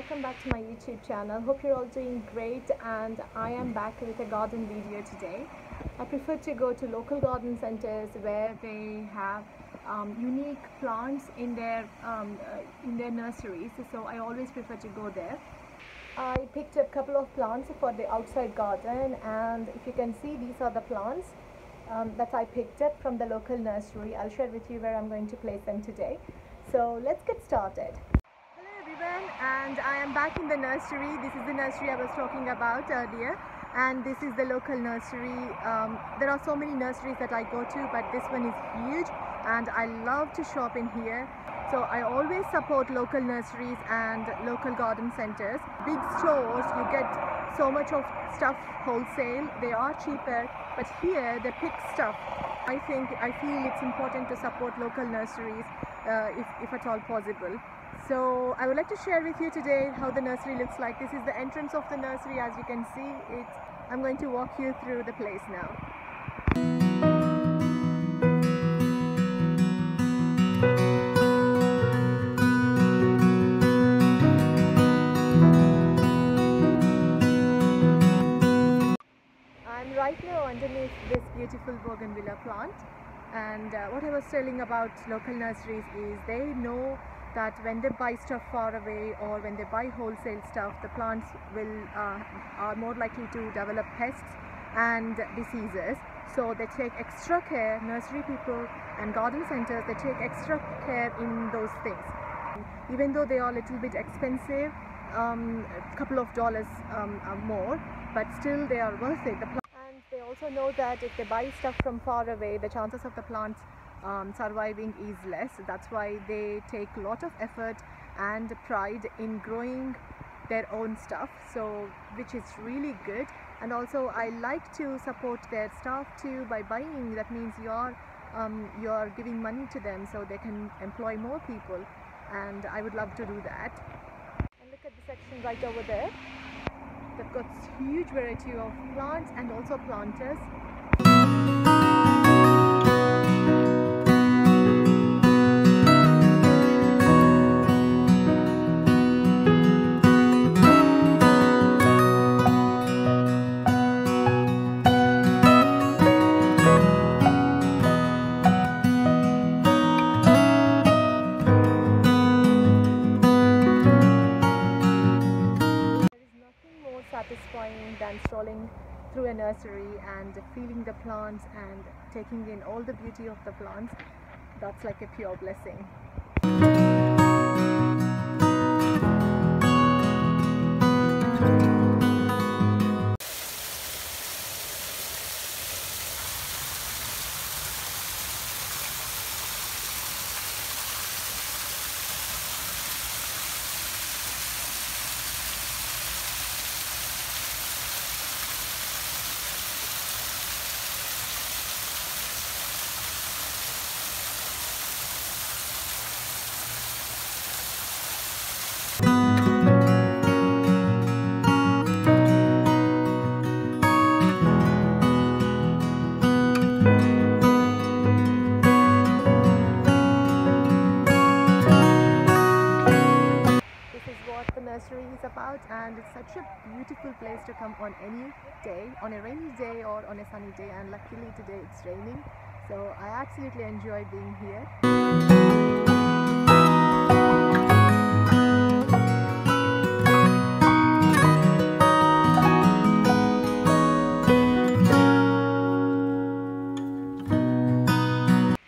welcome back to my YouTube channel. Hope you're all doing great, and I am back with a garden video today. I prefer to go to local garden centers where they have unique plants in their nurseries, so I always prefer to go there. I picked up a couple of plants for the outside garden, and if you can see, these are the plants that I picked up from the local nursery. I'll share with you where I'm going to place them today. So let's get started. Hello everyone, and I am back in the nursery. This is the nursery I was talking about earlier, and this is the local nursery. There are so many nurseries that I go to, but this one is huge and I love to shop in here. So I always support local nurseries and local garden centers. Big stores, you get so much of stuff wholesale. They are cheaper, but here they pick stuff. I feel it's important to support local nurseries if at all possible. So I would like to share with you today how the nursery looks like. This is the entrance of the nursery. As you can see, I'm going to walk you through the place now. I'm right now underneath this beautiful bougainvillea plant, and what I was telling about local nurseries is they know that when they buy stuff far away or when they buy wholesale stuff, the plants are more likely to develop pests and diseases. So they take extra care. Nursery people and garden centers, they take extra care in those things. Even though they are a little bit expensive, a couple of dollars more, but still they are worth it. And they also know that if they buy stuff from far away, the chances of the plants surviving is less. That's why they take a lot of effort and pride in growing their own stuff, so which is really good. And also I like to support their staff too by buying. That means you are giving money to them so they can employ more people, and I would love to do that. And look at the section right over there. They've got huge variety of plants and also planters. Satisfying than strolling through a nursery and feeling the plants and taking in all the beauty of the plants. That's like a pure blessing. Nursery is about, and it's such a beautiful place to come on any day, on a rainy day or on a sunny day, and luckily today it's raining, so I absolutely enjoy being here.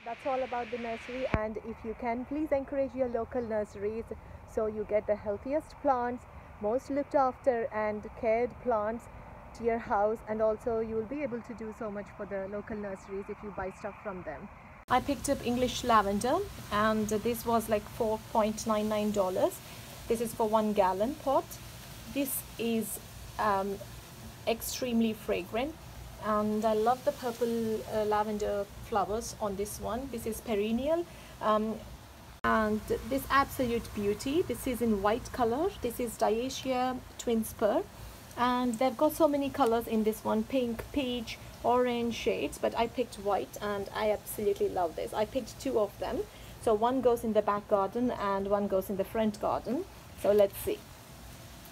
That's all about the nursery, and if you can, please encourage your local nurseries so you get the healthiest plants, most looked after and cared plants to your house, and also you will be able to do so much for the local nurseries if you buy stuff from them. I picked up English lavender, and this was like $4.99. This is for 1 gallon pot. This is extremely fragrant, and I love the purple lavender flowers on this one. This is perennial. And this absolute beauty, this is in white color. This is Dioecia twin spur, and they've got so many colors in this one: pink, peach, orange shades, but I picked white and I absolutely love this. I picked 2 of them, so one goes in the back garden and one goes in the front garden. So let's see.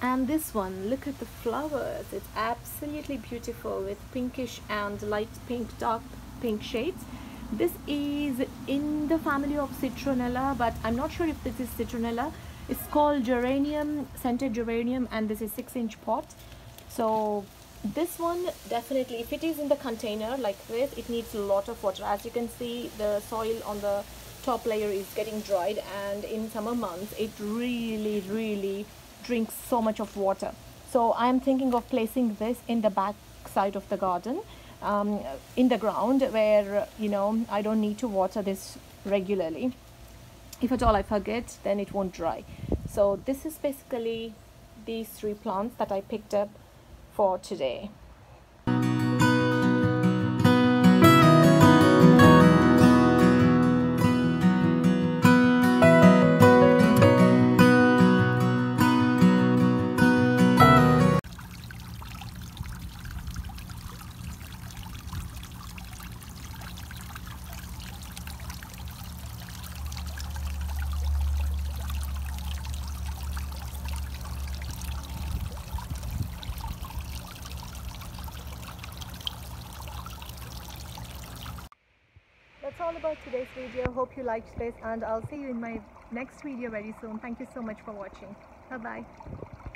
And this one, look at the flowers. It's absolutely beautiful with pinkish and light pink, dark pink shades. This is in the family of citronella, but I'm not sure if this is citronella. It's called geranium, scented geranium, and this is 6-inch pot. So this one definitely, if it is in the container like this, it needs a lot of water. As you can see, the soil on the top layer is getting dried, and in summer months it really drinks so much of water. So I am thinking of placing this in the back side of the garden, in the ground, where I don't need to water this regularly. If at all I forget, then it won't dry. So this is basically these 3 plants that I picked up for today. That's all about today's video. Hope you liked this, and I'll see you in my next video very soon. Thank you so much for watching. Bye bye.